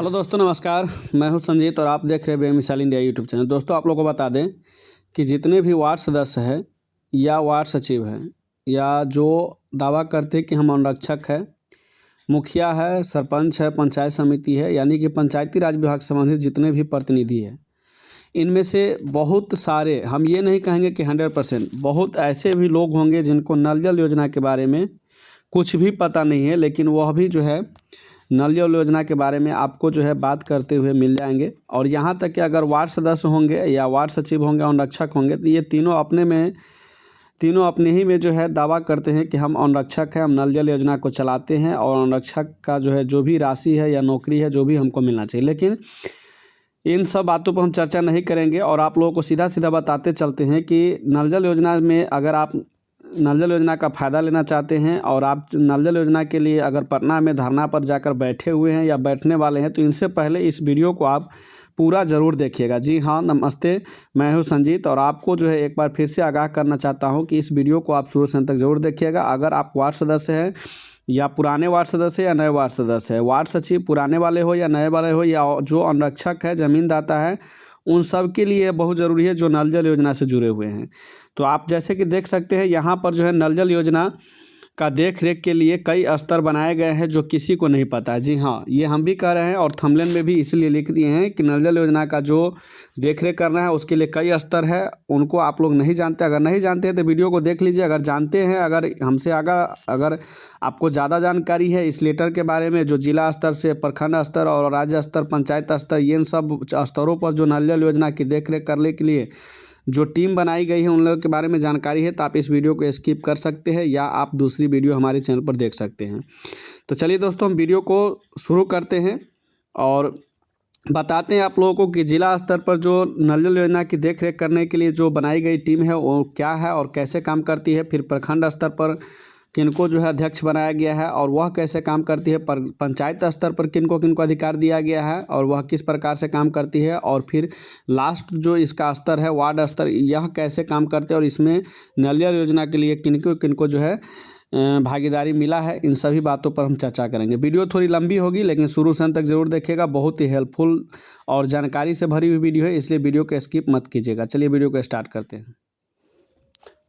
Hello दोस्तों, नमस्कार। मैं हूं संजीत और आप देख रहे हैं बेमिसाल इंडिया यूट्यूब चैनल। दोस्तों, आप लोगों को बता दें कि जितने भी वार्ड सदस्य हैं या वार्ड सचिव हैं या जो दावा करते हैं कि हम अनुरक्षक हैं, मुखिया है, सरपंच है, पंचायत समिति है, यानी कि पंचायती राज विभाग से संबंधित जितने भी प्रतिनिधि हैं, इनमें से बहुत सारे, हम ये नहीं कहेंगे कि 100%, बहुत ऐसे भी लोग होंगे जिनको नल जल योजना के बारे में कुछ भी पता नहीं है, लेकिन वह भी जो है नल जल योजना के बारे में आपको जो है बात करते हुए मिल जाएंगे। और यहाँ तक कि अगर वार्ड सदस्य होंगे या वार्ड सचिव होंगे, अनुरक्षक होंगे, तो ये तीनों अपने ही में जो है दावा करते हैं कि हम अनुरक्षक हैं, हम नल जल योजना को चलाते हैं और अनुरक्षक का जो है जो भी राशि है या नौकरी है जो भी हमको मिलना चाहिए। लेकिन इन सब बातों पर हम चर्चा नहीं करेंगे और आप लोगों को सीधा सीधा बताते चलते हैं कि नल जल योजना में अगर आप नल जल योजना का फ़ायदा लेना चाहते हैं और आप नल जल योजना के लिए अगर पटना में धरना पर जाकर बैठे हुए हैं या बैठने वाले हैं, तो इनसे पहले इस वीडियो को आप पूरा ज़रूर देखिएगा। जी हाँ, नमस्ते, मैं हूं संजीत और आपको जो है एक बार फिर से आगाह करना चाहता हूं कि इस वीडियो को आप शुरू से अंत तक ज़रूर देखिएगा। अगर आप वार्ड सदस्य हैं या पुराने वार्ड सदस्य या नए वार्ड सदस्य है, वार्ड सचिव पुराने वाले हो या नए वाले हो, या जो अनुरक्षक है, ज़मींदाता है, उन सब के लिए बहुत ज़रूरी है जो नल जल योजना से जुड़े हुए हैं। तो आप जैसे कि देख सकते हैं यहाँ पर जो है नल जल योजना का देख रेख के लिए कई स्तर बनाए गए हैं जो किसी को नहीं पता है। जी हाँ, ये हम भी कह रहे हैं और थंबनेल में भी इसलिए लिख दिए हैं कि नल जल योजना का जो देख रेख करना है उसके लिए कई स्तर है, उनको आप लोग नहीं जानते। अगर नहीं जानते हैं तो वीडियो को देख लीजिए। अगर जानते हैं, अगर आपको ज़्यादा जानकारी है इस लेटर के बारे में, जो जिला स्तर से प्रखंड स्तर और राज्य स्तर, पंचायत स्तर, ये इन सब स्तरों पर जो नल जल योजना की देख रेख करने के लिए जो टीम बनाई गई है उन लोगों के बारे में जानकारी है, तो आप इस वीडियो को स्किप कर सकते हैं या आप दूसरी वीडियो हमारे चैनल पर देख सकते हैं। तो चलिए दोस्तों, हम वीडियो को शुरू करते हैं और बताते हैं आप लोगों को कि जिला स्तर पर जो नल जल योजना की देख रेख करने के लिए जो बनाई गई टीम है वो क्या है और कैसे काम करती है। फिर प्रखंड स्तर पर किनको जो है अध्यक्ष बनाया गया है और वह कैसे काम करती है। पंचायत स्तर पर किनको किनको अधिकार दिया गया है और वह किस प्रकार से काम करती है। और फिर लास्ट जो इसका स्तर है वार्ड स्तर, यह कैसे काम करते हैं और इसमें नल जल योजना के लिए किनको किनको जो है भागीदारी मिला है। इन सभी बातों पर हम चर्चा करेंगे। वीडियो थोड़ी लंबी होगी लेकिन शुरू से अंत तक ज़रूर देखिएगा। बहुत ही हेल्पफुल और जानकारी से भरी हुई वीडियो है, इसलिए वीडियो को स्किप मत कीजिएगा। चलिए वीडियो को स्टार्ट करते हैं।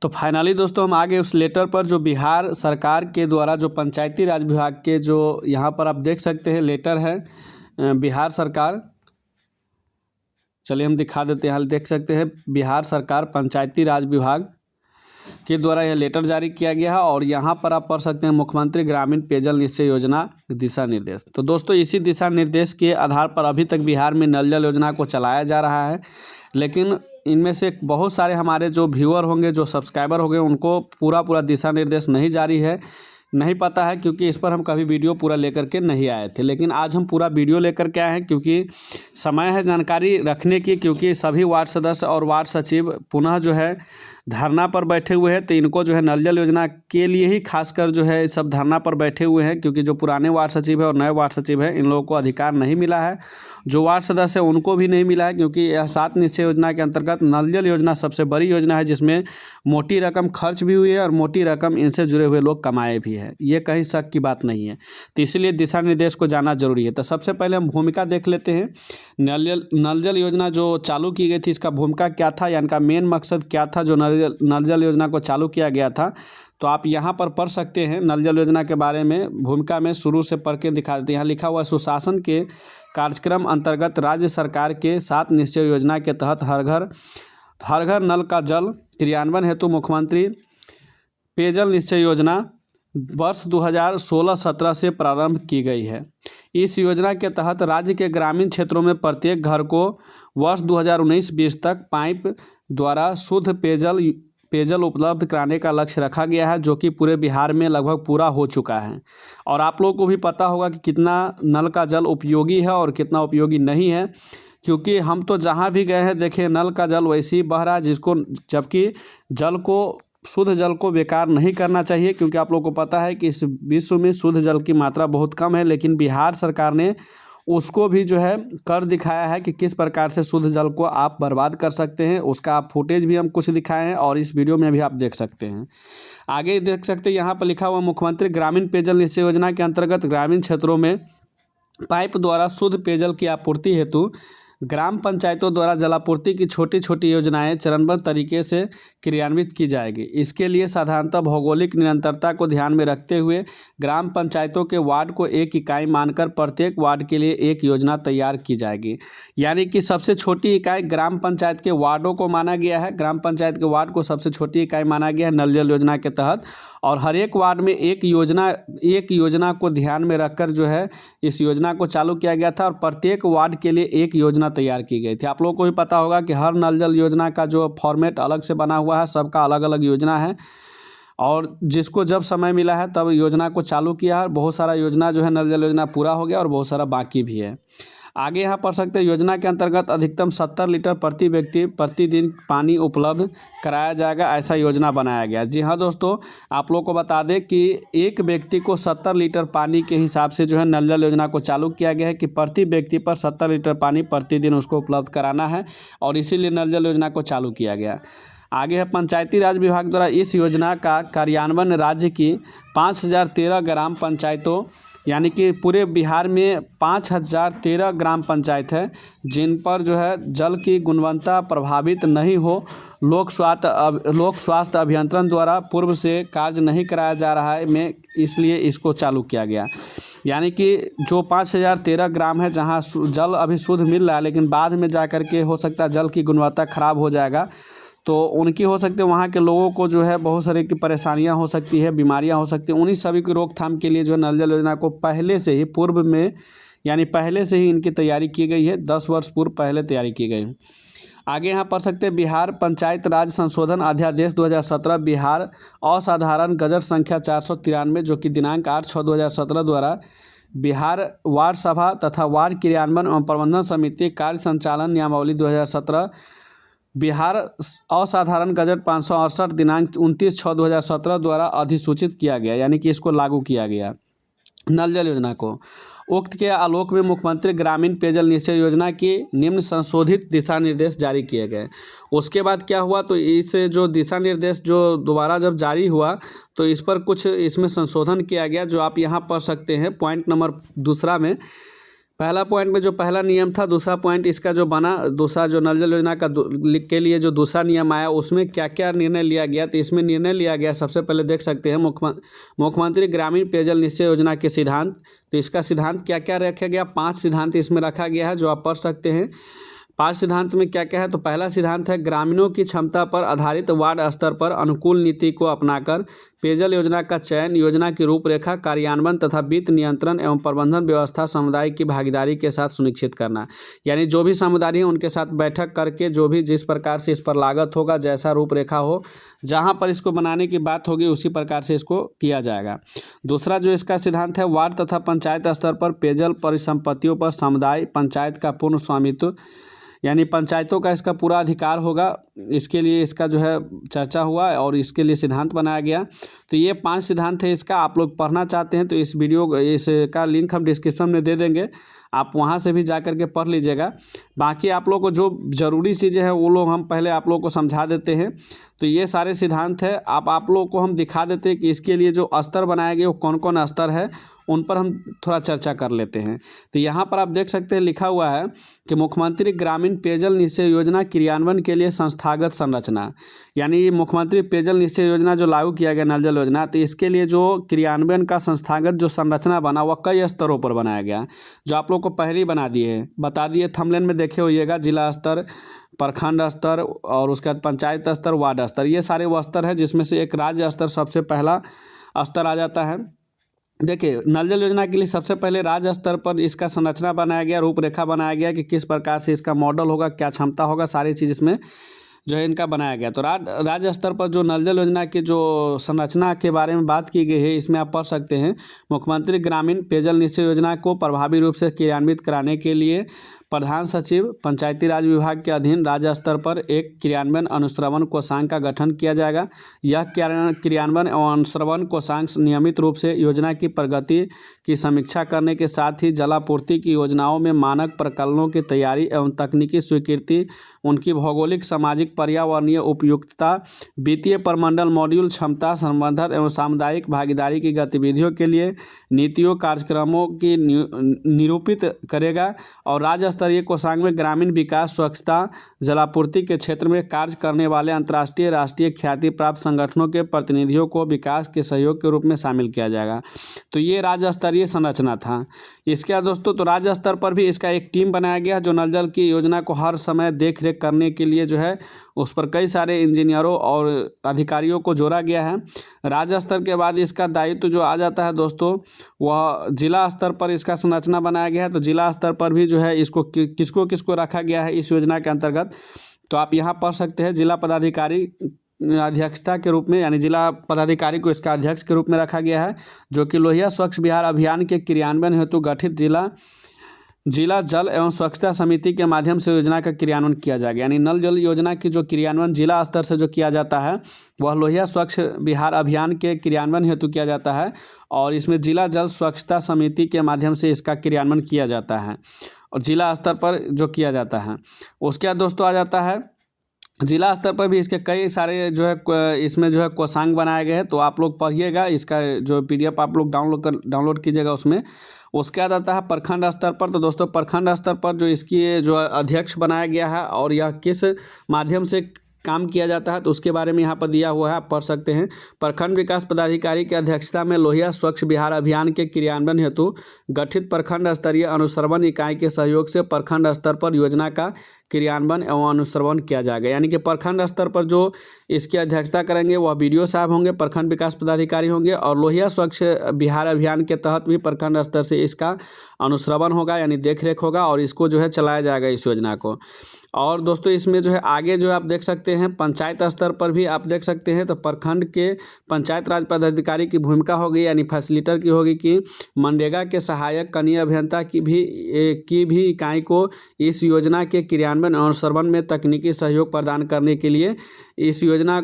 तो फाइनली दोस्तों हम आगे उस लेटर पर जो बिहार सरकार के द्वारा जो पंचायती राज विभाग के जो यहाँ पर आप देख सकते हैं लेटर है बिहार सरकार, चलिए हम दिखा देते हैं। देख सकते हैं बिहार सरकार पंचायती राज विभाग के द्वारा यह लेटर जारी किया गया है और यहाँ पर आप पढ़ सकते हैं मुख्यमंत्री ग्रामीण पेयजल निश्चय योजना दिशा निर्देश। तो दोस्तों, इसी दिशा निर्देश के आधार पर अभी तक बिहार में नल जल योजना को चलाया जा रहा है। लेकिन इनमें से बहुत सारे हमारे जो व्यूअर होंगे, जो सब्सक्राइबर होंगे, उनको पूरा दिशा निर्देश नहीं जारी है, नहीं पता है, क्योंकि इस पर हम कभी वीडियो पूरा लेकर के नहीं आए थे। लेकिन आज हम पूरा वीडियो लेकर के आए हैं क्योंकि समय है जानकारी रखने की, क्योंकि सभी वार्ड सदस्य और वार्ड सचिव पुनः जो है धरना पर बैठे हुए हैं। तो इनको जो है नल जल योजना के लिए ही खासकर जो है सब धरना पर बैठे हुए हैं, क्योंकि जो पुराने वार्ड सचिव है और नए वार्ड सचिव है इन लोगों को अधिकार नहीं मिला है। जो वार्ड सदस्य है उनको भी नहीं मिला है, क्योंकि यह 7 निश्चय योजना के अंतर्गत नल जल योजना सबसे बड़ी योजना है जिसमें मोटी रकम खर्च भी हुई है और मोटी रकम इनसे जुड़े हुए लोग कमाए भी हैं। ये कहीं शक की बात नहीं है। तो इसलिए दिशा निर्देश को जानना जरूरी है। तो सबसे पहले हम भूमिका देख लेते हैं। नल जल योजना जो चालू की गई थी, इसका भूमिका क्या था या इनका मेन मकसद क्या था जो नल जल योजना को चालू किया गया था। तो आप यहाँ पर पढ़ सकते हैं नल जल योजना के बारे में। भूमिका में शुरू से पढ़ के दिखा देते हैं। यहाँ लिखा हुआ सुशासन के कार्यक्रम अंतर्गत राज्य सरकार के 7 निश्चय योजना के तहत हर घर नल का जल क्रियान्वयन हेतु मुख्यमंत्री पेयजल निश्चय योजना वर्ष 2016-17 से प्रारंभ की गई है। इस योजना के तहत राज्य के ग्रामीण क्षेत्रों में प्रत्येक घर को वर्ष 2019-20 तक पाइप द्वारा शुद्ध पेयजल उपलब्ध कराने का लक्ष्य रखा गया है, जो कि पूरे बिहार में लगभग पूरा हो चुका है। और आप लोगों को भी पता होगा कि कितना नल का जल उपयोगी है और कितना उपयोगी नहीं है, क्योंकि हम तो जहाँ भी गए हैं देखें नल का जल वैसे ही बह रहा है, जबकि शुद्ध जल को बेकार नहीं करना चाहिए, क्योंकि आप लोगों को पता है कि इस विश्व में शुद्ध जल की मात्रा बहुत कम है। लेकिन बिहार सरकार ने उसको भी जो है कर दिखाया है कि किस प्रकार से शुद्ध जल को आप बर्बाद कर सकते हैं। उसका आप फुटेज भी हम कुछ दिखाए हैं और इस वीडियो में भी आप देख सकते हैं। आगे देख सकते हैं यहाँ पर लिखा हुआ मुख्यमंत्री ग्रामीण पेयजल निश्चय योजना के अंतर्गत ग्रामीण क्षेत्रों में पाइप द्वारा शुद्ध पेयजल की आपूर्ति हेतु ग्राम पंचायतों द्वारा जलापूर्ति की छोटी छोटी योजनाएं चरणबद्ध तरीके से क्रियान्वित की जाएगी। इसके लिए साधारणतः भौगोलिक निरंतरता को ध्यान में रखते हुए ग्राम पंचायतों के वार्ड को एक इकाई मानकर प्रत्येक वार्ड के लिए एक योजना तैयार की जाएगी। यानी कि सबसे छोटी इकाई ग्राम पंचायत के वार्डों को माना गया है। ग्राम पंचायत के वार्ड को सबसे छोटी इकाई माना गया है नल जल योजना के तहत, और हर एक वार्ड में एक योजना को ध्यान में रखकर जो है इस योजना को चालू किया गया था, और प्रत्येक वार्ड के लिए एक योजना तैयार की गई थी। आप लोगों को भी पता होगा कि हर नल जल योजना का जो फॉर्मेट अलग से बना हुआ है, सबका अलग अलग योजना है, और जिसको जब समय मिला है तब योजना को चालू किया है। बहुत सारा योजना जो है नल जल योजना पूरा हो गया और बहुत सारा बाकी भी है। आगे यहाँ पढ़ सकते हैं, योजना के अंतर्गत अधिकतम 70 लीटर प्रति व्यक्ति प्रतिदिन पानी उपलब्ध कराया जाएगा, ऐसा योजना बनाया गया। जी हाँ दोस्तों, आप लोग को बता दें कि एक व्यक्ति को 70 लीटर पानी के हिसाब से जो है नल जल योजना को चालू किया गया है कि प्रति व्यक्ति पर 70 लीटर पानी प्रतिदिन उसको उपलब्ध कराना है, और इसीलिए नल जल योजना को चालू किया गया। आगे है, पंचायती राज विभाग द्वारा इस योजना का कार्यान्वयन राज्य की 5013 ग्राम पंचायतों, यानी कि पूरे बिहार में 5013 ग्राम पंचायत है जिन पर जो है जल की गुणवत्ता प्रभावित नहीं हो, लोक स्वास्थ्य अभियंत्रण द्वारा पूर्व से कार्य नहीं कराया जा रहा है में, इसलिए इसको चालू किया गया। यानी कि जो 5013 ग्राम है जहां जल अभी शुद्ध मिल रहा है, लेकिन बाद में जा कर के हो सकता है जल की गुणवत्ता खराब हो जाएगा, तो उनकी हो सकती है, वहाँ के लोगों को जो है बहुत सारी की परेशानियाँ हो सकती है, बीमारियाँ हो सकती हैं। उन्हीं सभी की रोकथाम के लिए जो है नल जल योजना को पहले से ही पूर्व में, यानी पहले से ही इनकी तैयारी की गई है, 10 वर्ष पूर्व पहले तैयारी की गई। आगे यहाँ पढ़ सकते हैं, बिहार पंचायत राज संशोधन अध्यादेश 2017 बिहार असाधारण गजट संख्या 493 जो कि दिनांक 8/6/2017 द्वारा बिहार वार्ड सभा तथा वार्ड क्रियान्वयन एवं प्रबंधन समिति कार्य संचालन नियमावली 2017 बिहार असाधारण गजट 568 दिनांक 29/6/2017 द्वारा अधिसूचित किया गया, यानी कि इसको लागू किया गया नल जल योजना को। उक्त के आलोक में मुख्यमंत्री ग्रामीण पेयजल निश्चय योजना की निम्न संशोधित दिशा निर्देश जारी किए गए। उसके बाद क्या हुआ, तो इस जो दिशा निर्देश जो दोबारा जब जारी हुआ तो इस पर कुछ इसमें संशोधन किया गया, जो आप यहाँ पढ़ सकते हैं पॉइंट नंबर 2 में। पहला पॉइंट में जो पहला नियम था, दूसरा पॉइंट इसका जो बना, दूसरा जो नल जल योजना का के लिए जो दूसरा नियम आया, उसमें क्या क्या निर्णय लिया गया। तो इसमें निर्णय लिया गया, सबसे पहले देख सकते हैं मुख्यमंत्री ग्रामीण पेयजल निश्चय योजना के सिद्धांत। तो इसका सिद्धांत क्या क्या रखा गया, 5 सिद्धांत इसमें रखा गया है, जो आप पढ़ सकते हैं। 5 सिद्धांत में क्या क्या है, तो पहला सिद्धांत है, ग्रामीणों की क्षमता पर आधारित वार्ड स्तर पर अनुकूल नीति को अपनाकर पेयजल योजना का चयन, योजना की रूपरेखा, कार्यान्वयन तथा वित्त नियंत्रण एवं प्रबंधन व्यवस्था समुदाय की भागीदारी के साथ सुनिश्चित करना। यानी जो भी समुदाय है उनके साथ बैठक करके जो भी जिस प्रकार से इस पर लागत होगा, जैसा रूपरेखा हो, जहाँ पर इसको बनाने की बात होगी उसी प्रकार से इसको किया जाएगा। दूसरा जो इसका सिद्धांत है, वार्ड तथा पंचायत स्तर पर पेयजल परिसंपत्तियों पर समुदाय पंचायत का पूर्ण स्वामित्व, यानी पंचायतों का इसका पूरा अधिकार होगा। इसके लिए इसका जो है चर्चा हुआ और इसके लिए सिद्धांत बनाया गया। तो ये 5 सिद्धांत है। इसका आप लोग पढ़ना चाहते हैं तो इसका लिंक हम डिस्क्रिप्शन में दे देंगे, आप वहाँ से भी जा कर के पढ़ लीजिएगा। बाकी आप लोग को जो ज़रूरी चीज़ें हैं वो लोग हम पहले आप लोग को समझा देते हैं। तो ये सारे सिद्धांत है, आप लोग को हम दिखा देते हैं कि इसके लिए जो स्तर बनाए गए वो कौन कौन स्तर है, उन पर हम थोड़ा चर्चा कर लेते हैं। तो यहाँ पर आप देख सकते हैं लिखा हुआ है कि मुख्यमंत्री ग्रामीण पेयजल निश्चय योजना क्रियान्वयन के लिए संस्थागत संरचना, यानी मुख्यमंत्री पेयजल निश्चय योजना जो लागू किया गया नल जल योजना, तो इसके लिए जो क्रियान्वयन का संस्थागत जो संरचना बना वह कई स्तरों पर बनाया गया, जो आप लोग को पहले ही बता दिए थंबनेल में देखे होइएगा। जिला स्तर, प्रखंड स्तर और उसके बाद पंचायत स्तर, वार्ड स्तर, ये सारे वो स्तर है जिसमें से एक राज्य स्तर सबसे पहला स्तर आ जाता है। देखिए, नल जल योजना के लिए सबसे पहले राज्य स्तर पर इसका संरचना बनाया गया, रूपरेखा बनाया गया कि किस प्रकार से इसका मॉडल होगा, क्या क्षमता होगा, सारी चीज़ इसमें जो है इनका बनाया गया। तो राज्य स्तर पर जो नल जल योजना की जो संरचना के बारे में बात की गई है, इसमें आप पढ़ सकते हैं मुख्यमंत्री ग्रामीण पेयजल निश्चय योजना को प्रभावी रूप से क्रियान्वित कराने के लिए प्रधान सचिव पंचायती राज विभाग के अधीन राज्य स्तर पर एक क्रियान्वयन अनुश्रवण कोषांग का गठन किया जाएगा। यह क्रियान्वयन एवं अनुश्रवण कोषांग नियमित रूप से योजना की प्रगति की समीक्षा करने के साथ ही जलापूर्ति की योजनाओं में मानक प्रकल्पों की तैयारी एवं तकनीकी स्वीकृति, उनकी भौगोलिक, सामाजिक, पर्यावरणीय उपयुक्तता, वित्तीय प्रमंडल मॉड्यूल, क्षमता संवर्धन एवं सामुदायिक भागीदारी की गतिविधियों के लिए नीतियों कार्यक्रमों की निरूपित करेगा। और राज्य स्तरीय कोषांग में ग्रामीण विकास, स्वच्छता, जलापूर्ति के क्षेत्र में कार्य करने वाले अंतर्राष्ट्रीय, राष्ट्रीय ख्याति प्राप्त संगठनों के प्रतिनिधियों को विकास के सहयोग के रूप में शामिल किया जाएगा। तो ये राज्य स्तरीय संरचना था। इसके बाद दोस्तों तो राज्य स्तर पर भी इसका एक टीम बनाया गया जो नल जल की योजना को हर समय देख रेख करने के लिए जो है उस पर कई सारे इंजीनियरों और अधिकारियों को जोड़ा गया है। राज्य स्तर के बाद इसका दायित्व जो आ जाता है दोस्तों वह जिला स्तर पर इसका संरचना बनाया गया है। तो जिला स्तर पर भी जो है इसको किसको किसको रखा गया है इस योजना के अंतर्गत, तो आप यहाँ पढ़ सकते हैं। जिला पदाधिकारी अध्यक्षता के रूप में, यानी जिला पदाधिकारी को इसका अध्यक्ष के रूप में रखा गया है, जो कि लोहिया स्वच्छ बिहार अभियान के क्रियान्वयन हेतु गठित जिला जल एवं स्वच्छता समिति के माध्यम से योजना का क्रियान्वयन किया जाएगा। यानी नल जल योजना की जो क्रियान्वयन जिला स्तर से जो किया जाता है वह लोहिया स्वच्छ बिहार अभियान के क्रियान्वयन हेतु किया जाता है और इसमें जिला जल स्वच्छता समिति के माध्यम से इसका क्रियान्वयन किया जाता है और जिला स्तर पर जो किया जाता है। उसके बाद दोस्तों आ जाता है जिला स्तर पर भी इसके कई सारे जो है इसमें जो है कोषांग बनाए गए हैं। तो आप लोग पढ़िएगा, इसका जो PDF आप लोग डाउनलोड कीजिएगा उसमें। उसके बाद आता है प्रखंड स्तर पर। तो दोस्तों प्रखंड स्तर पर जो इसकी जो अध्यक्ष बनाया गया है और यह किस माध्यम से काम किया जाता है तो उसके बारे में यहाँ पर दिया हुआ है, आप पढ़ सकते हैं। प्रखंड विकास पदाधिकारी की अध्यक्षता में लोहिया स्वच्छ बिहार अभियान के क्रियान्वयन हेतु गठित प्रखंड स्तरीय अनुश्रवण इकाई के सहयोग से प्रखंड स्तर पर योजना का क्रियान्वयन एवं अनुश्रवण किया जाएगा। यानी कि प्रखंड स्तर पर जो इसकी अध्यक्षता करेंगे वह BDO साहब होंगे, प्रखंड विकास पदाधिकारी होंगे और लोहिया स्वच्छ बिहार अभियान के तहत भी प्रखंड स्तर से इसका अनुश्रवण होगा, यानी देखरेख होगा और इसको जो है चलाया जाएगा इस योजना को। और दोस्तों इसमें जो है आगे जो आप देख सकते हैं पंचायत स्तर पर भी आप देख सकते हैं। तो प्रखंड के पंचायत राज पदाधिकारी की भूमिका होगी, यानी फैसिलिटर की होगी कि मनरेगा के सहायक कनीय अभियंता की भी इकाई को इस योजना के क्रियान्वयन और अनुश्रवण में तकनीकी सहयोग प्रदान करने के लिए इस योजना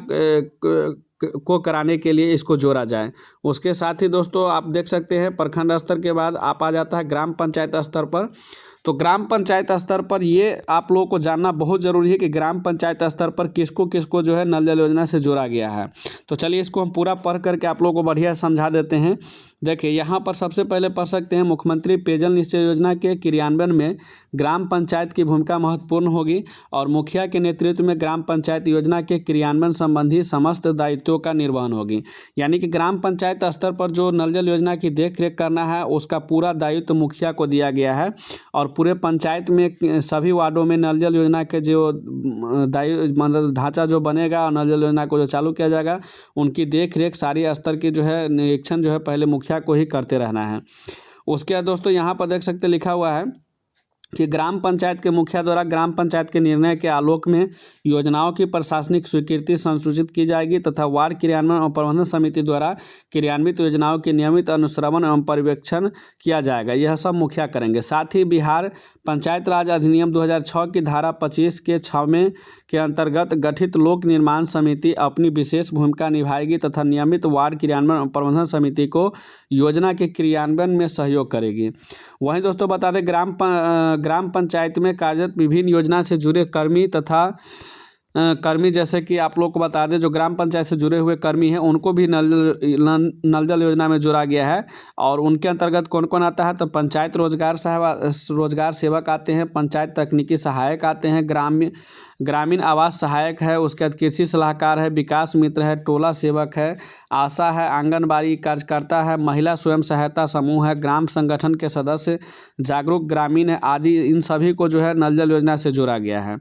को कराने के लिए इसको जोड़ा जाए। उसके साथ ही दोस्तों आप देख सकते हैं प्रखंड स्तर के बाद आप आ जाता है ग्राम पंचायत स्तर पर। तो ग्राम पंचायत स्तर पर ये आप लोगों को जानना बहुत ज़रूरी है कि ग्राम पंचायत स्तर पर किसको किसको जो है नल जल योजना से जोड़ा गया है। तो चलिए इसको हम पूरा पढ़ करके आप लोगों को बढ़िया समझा देते हैं। देखिए यहाँ पर सबसे पहले पढ़ सकते हैं मुख्यमंत्री पेयजल निश्चय योजना के क्रियान्वयन में ग्राम पंचायत की भूमिका महत्वपूर्ण होगी और मुखिया के नेतृत्व में ग्राम पंचायत योजना के क्रियान्वयन संबंधी समस्त दायित्वों का निर्वहन होगी। यानी कि ग्राम पंचायत स्तर पर जो नल जल योजना की देखरेख करना है उसका पूरा दायित्व मुखिया को दिया गया है और पूरे पंचायत में सभी वार्डों में नल जल योजना के जो मतलब ढांचा जो बनेगा और नल जल योजना को जो चालू किया जाएगा उनकी देखरेख सारी स्तर की जो है निरीक्षण जो है पहले मुखिया को ही करते रहना है। उसके बाद दोस्तों यहाँ पर देख सकते लिखा हुआ है कि ग्राम पंचायत के मुखिया द्वारा ग्राम पंचायत के निर्णय के आलोक में योजनाओं की प्रशासनिक स्वीकृति संसूचित की जाएगी तथा वार्ड क्रियान्वयन और प्रबंधन समिति द्वारा क्रियान्वित योजनाओं के नियमित अनुश्रवण एवं पर्यवेक्षण किया जाएगा। यह सब मुखिया करेंगे। साथ ही बिहार पंचायत राज अधिनियम 2006 की धारा 25 के 6 के अंतर्गत गठित लोक निर्माण समिति अपनी विशेष भूमिका निभाएगी तथा नियमित वार्ड क्रियान्वयन और प्रबंधन समिति को योजना के क्रियान्वयन में सहयोग करेगी। वहीं दोस्तों बता दें ग्राम पंचायत में कार्यरत विभिन्न योजना से जुड़े कर्मी जैसे कि आप लोग को बता दें जो ग्राम पंचायत से जुड़े हुए कर्मी हैं उनको भी नल जल योजना में जोड़ा गया है। और उनके अंतर्गत कौन कौन आता है तो पंचायत रोजगार सेवक आते हैं, पंचायत तकनीकी सहायक आते हैं, ग्रामीण आवास सहायक है, उसके बाद कृषि सलाहकार है, विकास मित्र है, टोला सेवक है, आशा है, आंगनबाड़ी कार्यकर्ता है, महिला स्वयं सहायता समूह है, ग्राम संगठन के सदस्य, जागरूक ग्रामीण है आदि। इन सभी को जो है नल जल योजना से जोड़ा गया है।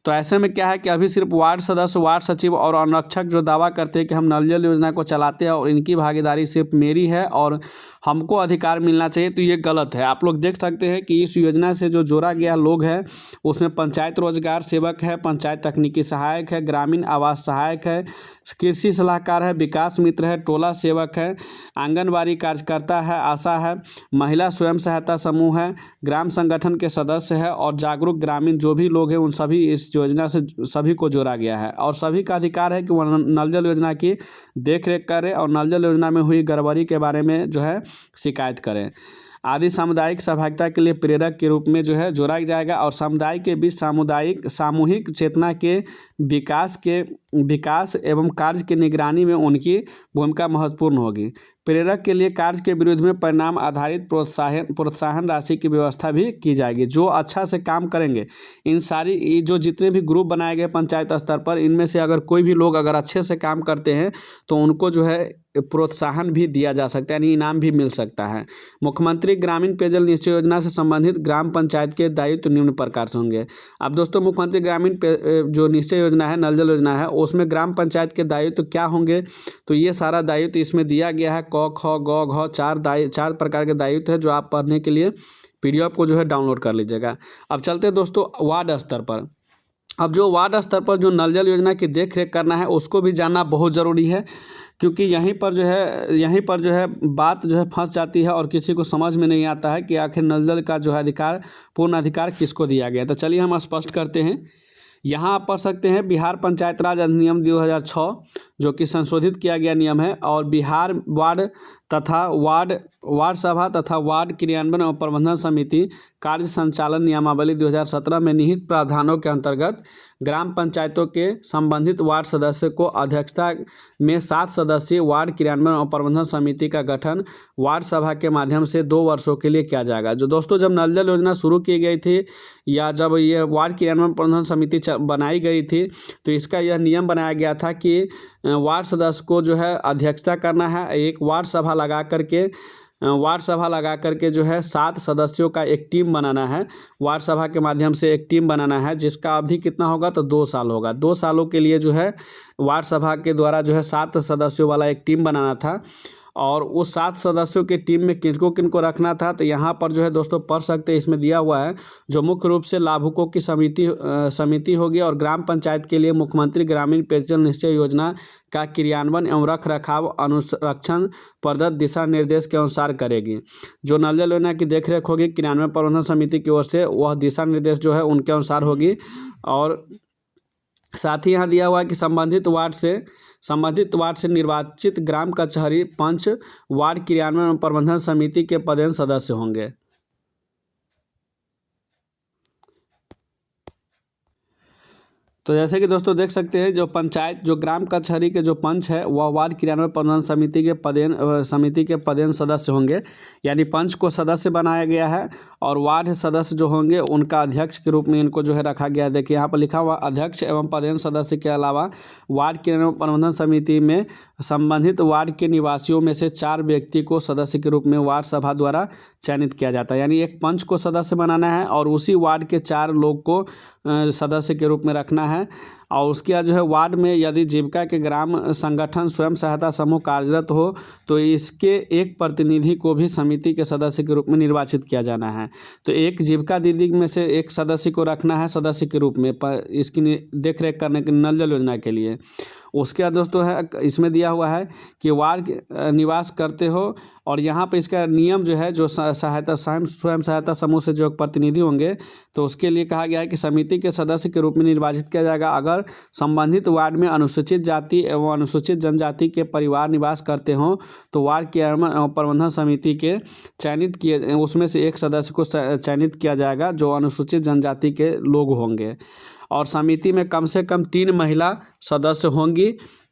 तो ऐसे में क्या है कि अभी सिर्फ वार्ड सदस्य, वार्ड सचिव और अनुरक्षक जो दावा करते हैं कि हम नल जल योजना को चलाते हैं और इनकी भागीदारी सिर्फ मेरी है और हमको अधिकार मिलना चाहिए, तो ये गलत है। आप लोग देख सकते हैं कि इस योजना से जो जोड़ा गया लोग हैं उसमें पंचायत रोजगार सेवक है, पंचायत तकनीकी सहायक है, ग्रामीण आवास सहायक है, कृषि सलाहकार है, विकास मित्र है, टोला सेवक है, आंगनबाड़ी कार्यकर्ता है, आशा है, महिला स्वयं सहायता समूह है, ग्राम संगठन के सदस्य है और जागरूक ग्रामीण जो भी लोग हैं उन सभी इस योजना से सभी को जोड़ा गया है। और सभी का अधिकार है कि वह नल जल योजना की देख रेख करें और नल जल योजना में हुई गड़बड़ी के बारे में जो है शिकायत करें। आदि सामुदायिक सहभागिता के लिए प्रेरक के रूप में जो है जोड़ा जाएगा और समुदाय के बीच सामूहिक चेतना के विकास एवं कार्य की निगरानी में उनकी भूमिका महत्वपूर्ण होगी। प्रेरक के लिए कार्य के विरुद्ध में परिणाम आधारित प्रोत्साहन राशि की व्यवस्था भी की जाएगी। जो अच्छा से काम करेंगे, इन सारी जो जितने भी ग्रुप बनाए गए पंचायत स्तर पर, इनमें से अगर कोई भी लोग अगर अच्छे से काम करते हैं तो उनको जो है प्रोत्साहन भी दिया जा सकता है, यानी इनाम भी मिल सकता है। मुख्यमंत्री ग्रामीण पेयजल निश्चय योजना से संबंधित ग्राम पंचायत के दायित्व निम्न प्रकार से होंगे। अब दोस्तों, मुख्यमंत्री ग्रामीण जो निश्चय योजना है, नल जल योजना है, उसमें ग्राम पंचायत के दायित्व क्या होंगे, तो ये सारा दायित्व इसमें दिया गया है। क ख ग घ 4 प्रकार के दायित्व है जो आप पढ़ने के लिए PDF को जो है डाउनलोड कर लीजिएगा। अब चलते हैं दोस्तों वार्ड स्तर पर। अब जो वार्ड स्तर पर जो नल जल योजना की देख रेख करना है उसको भी जानना बहुत ज़रूरी है, क्योंकि यहीं पर जो है बात जो है फंस जाती है और किसी को समझ में नहीं आता है कि आखिर नल जल का जो है अधिकार, पूर्ण अधिकार किसको दिया गया। तो चलिए हम स्पष्ट करते हैं। यहाँ आप पढ़ सकते हैं बिहार पंचायत राज अधिनियम 2006 जो कि संशोधित किया गया नियम है, और बिहार वार्ड सभा तथा वार्ड क्रियान्वयन और प्रबंधन समिति कार्य संचालन नियमावली 2017 में निहित प्रावधानों के अंतर्गत ग्राम पंचायतों के संबंधित वार्ड सदस्य को अध्यक्षता में 7 सदस्यीय वार्ड क्रियान्वयन और प्रबंधन समिति का गठन वार्ड सभा के माध्यम से 2 वर्षों के लिए किया जाएगा। जो दोस्तों जब नल जल योजना शुरू की गई थी या जब ये वार्ड क्रियान्वयन प्रबंधन समिति बनाई गई थी तो इसका यह नियम बनाया गया था कि वार्ड सदस्य को जो है अध्यक्षता करना है। एक वार्ड सभा लगा करके जो है 7 सदस्यों का एक टीम बनाना है। वार्ड सभा के माध्यम से एक टीम बनाना है जिसका अवधि कितना होगा, तो 2 साल होगा। 2 सालों के लिए जो है वार्ड सभा के द्वारा जो है 7 सदस्यों वाला एक टीम बनाना था। और उस 7 सदस्यों की टीम में किनको रखना था, तो यहाँ पर जो है दोस्तों पढ़ सकते हैं, इसमें दिया हुआ है। जो मुख्य रूप से लाभुकों की समिति होगी और ग्राम पंचायत के लिए मुख्यमंत्री ग्रामीण पेयजल निश्चय योजना का क्रियान्वयन एवं रख रखाव अनुरक्षण प्रदत्त दिशा निर्देश के अनुसार करेगी। जो नल जल योजना की देखरेख होगी क्रियान्वयन प्रबंधन समिति की ओर से, वह दिशा निर्देश जो है उनके अनुसार होगी। और साथ ही यहाँ दिया हुआ है कि संबंधित वार्ड से निर्वाचित ग्राम कचहरी पंच वार्ड क्रियान्वयन एवं प्रबंधन समिति के पदेन सदस्य होंगे। तो जैसे कि दोस्तों देख सकते हैं, जो ग्राम कचहरी के जो पंच है वह वार्ड क्रियान्वयन प्रबंधन समिति के पदेन सदस्य होंगे, यानी पंच को सदस्य बनाया गया है और वार्ड सदस्य जो होंगे उनका अध्यक्ष के रूप में इनको जो है रखा गया है। देखिए यहाँ पर लिखा हुआ अध्यक्ष एवं पदेन सदस्य के अलावा वार्ड क्रियान्वयन प्रबंधन समिति में संबंधित वार्ड के निवासियों में से 4 व्यक्ति को सदस्य के रूप में वार्ड सभा द्वारा चयनित किया जाता है। यानी एक पंच को सदस्य बनाना है और उसी वार्ड के 4 लोग को सदस्य के रूप में रखना है। और उसके बाद जो है वार्ड में यदि जीविका के ग्राम संगठन स्वयं सहायता समूह कार्यरत हो तो इसके एक प्रतिनिधि को भी समिति के सदस्य के रूप में निर्वाचित किया जाना है। तो एक जीविका दीदी में से एक सदस्य को रखना है सदस्य के रूप में इसकी देखरेख करने के नल जल योजना के लिए। उसके बाद दोस्तों है इसमें दिया हुआ है कि वार्ड निवास करते हो, और यहाँ पे इसका नियम जो है जो स्वयं सहायता समूह से जो प्रतिनिधि होंगे तो उसके लिए कहा गया है कि समिति के सदस्य के रूप में निर्वाचित किया जाएगा अगर संबंधित वार्ड में अनुसूचित जाति एवं अनुसूचित जनजाति के परिवार निवास करते हों तो वार्ड क्रियान्वयन एवं प्रबंधन समिति के उसमें से एक सदस्य को चयनित किया जाएगा जो अनुसूचित जनजाति के लोग होंगे। और समिति में कम से कम 3 महिला सदस्य होंगी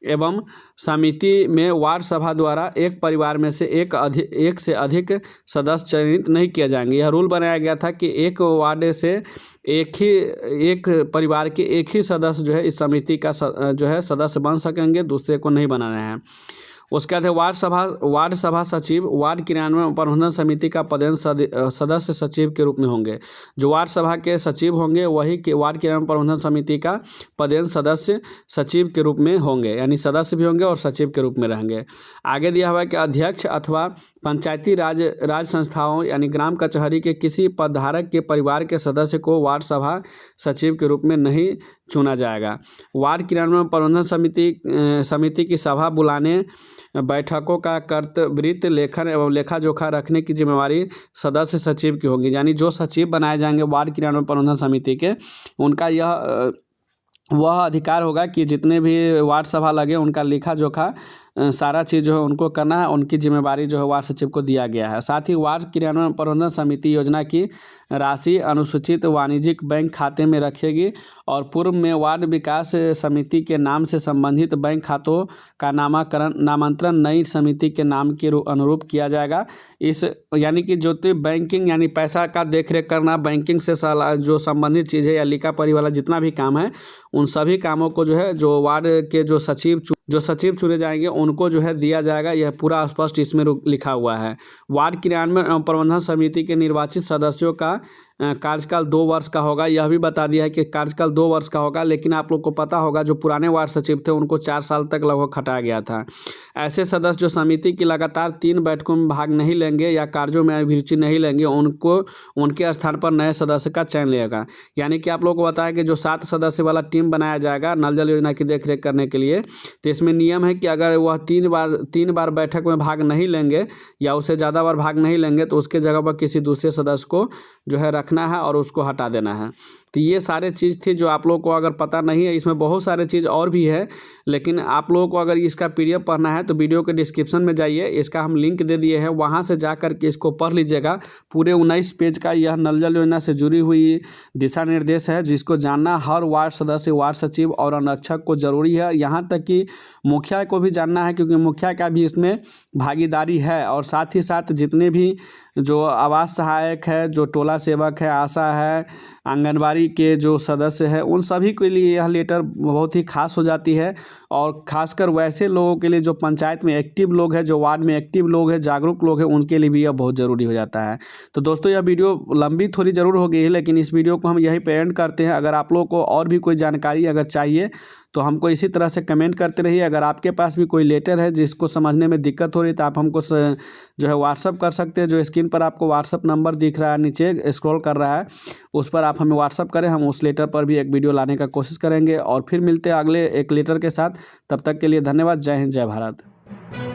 एवं समिति में वार्ड सभा द्वारा एक परिवार में से एक से अधिक सदस्य चयनित नहीं किए जाएंगे। यह रूल बनाया गया था कि एक वार्ड से एक परिवार के एक ही सदस्य जो है इस समिति का जो है सदस्य बन सकेंगे, दूसरे को नहीं बनाना है। उसके बाद वार्ड सभा सचिव वार्ड क्रियान्वयन प्रबंधन समिति का पदेन सदस्य सचिव के रूप में होंगे। जो वार्ड सभा के सचिव होंगे वही के वार्ड क्रियान्वयन प्रबंधन समिति का पदेन सदस्य सचिव के रूप में होंगे, यानी सदस्य भी होंगे और सचिव के रूप में रहेंगे। आगे दिया हुआ है कि अध्यक्ष अथवा पंचायती राज संस्थाओं यानी ग्राम कचहरी के किसी पदधारक के परिवार के सदस्य को वार्ड सभा सचिव के रूप में नहीं चुना जाएगा। वार्ड क्रियान्वयन प्रबंधन समिति की सभा बुलाने, बैठकों का कर्तव्यवृत्त, लेखन एवं लेखा जोखा रखने की जिम्मेवारी सदस्य सचिव की होगी। यानी जो सचिव बनाए जाएंगे वार्ड क्रियान्वयन प्रबंधन समिति के, उनका यह वह अधिकार होगा कि जितने भी वार्ड सभा लगे उनका लेखा जोखा सारा चीज़ जो है उनको करना है। उनकी जिम्मेवारी जो है वार्ड सचिव को दिया गया है। साथ ही वार्ड क्रियान्वयन प्रबंधन समिति योजना की राशि अनुसूचित वाणिज्यिक बैंक खाते में रखेगी और पूर्व में वार्ड विकास समिति के नाम से संबंधित बैंक खातों का नामांतरण नई समिति के नाम के अनुरूप किया जाएगा। इस यानी कि जो बैंकिंग यानी पैसा का देखरेख करना, बैंकिंग से जो संबंधित चीज़ें या लिखा पढ़ी वाला जितना भी काम है, उन सभी कामों को जो है जो वार्ड के जो सचिव चुने जाएंगे उनको जो है दिया जाएगा। यह पूरा स्पष्ट इसमें लिखा हुआ है। वार्ड क्रियान्वयन एवं प्रबंधन समिति के निर्वाचित सदस्यों का कार्यकाल 2 वर्ष का होगा। यह भी बता दिया है कि कार्यकाल 2 वर्ष का होगा, लेकिन आप लोग को पता होगा जो पुराने वार्ड सचिव थे उनको 4 साल तक लगभग हटाया गया था। ऐसे सदस्य जो समिति की लगातार 3 बैठकों में भाग नहीं लेंगे या कार्यों में अभिरुचि नहीं लेंगे, उनको उनके स्थान पर नए सदस्य का चयन लेगा। यानी कि आप लोग को बताया कि जो 7 सदस्य वाला टीम बनाया जाएगा नल जल योजना की देखरेख करने के लिए, तो इसमें नियम है कि अगर वह 3 बार बैठक में भाग नहीं लेंगे या उससे ज़्यादा बार भाग नहीं लेंगे तो उसके जगह पर किसी दूसरे सदस्य को जो है रखना है और उसको हटा देना है। तो ये सारे चीज़ थी जो आप लोगों को अगर पता नहीं है। इसमें बहुत सारे चीज़ और भी है, लेकिन आप लोगों को अगर इसका PDF पढ़ना है तो वीडियो के डिस्क्रिप्शन में जाइए, इसका हम लिंक दे दिए हैं, वहाँ से जा कर के इसको पढ़ लीजिएगा। पूरे 19 पेज का यह नल जल योजना से जुड़ी हुई दिशा निर्देश है, जिसको जानना हर वार्ड सदस्य, वार्ड सचिव और अनुरक्षक को ज़रूरी है। यहाँ तक कि मुखिया को भी जानना है, क्योंकि मुखिया का भी इसमें भागीदारी है। और साथ ही साथ जितने भी जो आवास सहायक है, जो टोला सेवक है, आशा है, आंगनबाड़ी के जो सदस्य है, उन सभी के लिए यह लेटर बहुत ही खास हो जाती है। और खासकर वैसे लोगों के लिए जो पंचायत में एक्टिव लोग हैं, जो वार्ड में एक्टिव लोग हैं, जागरूक लोग हैं, उनके लिए भी यह बहुत ज़रूरी हो जाता है। तो दोस्तों, यह वीडियो लंबी थोड़ी ज़रूर हो गई है, लेकिन इस वीडियो को हम यहीं पे एंड करते हैं। अगर आप लोगों को और भी कोई जानकारी अगर चाहिए तो हमको इसी तरह से कमेंट करते रहिए। अगर आपके पास भी कोई लेटर है जिसको समझने में दिक्कत हो रही है तो आप हमको जो है व्हाट्सअप कर सकते हैं। जो स्क्रीन पर आपको व्हाट्सअप नंबर दिख रहा है, नीचे स्क्रॉल कर रहा है, उस पर आप हमें व्हाट्सअप करें। हम उस लेटर पर भी एक वीडियो लाने का कोशिश करेंगे और फिर मिलते हैं अगले एक लेटर के साथ। तब तक के लिए धन्यवाद। जय हिंद, जय भारत।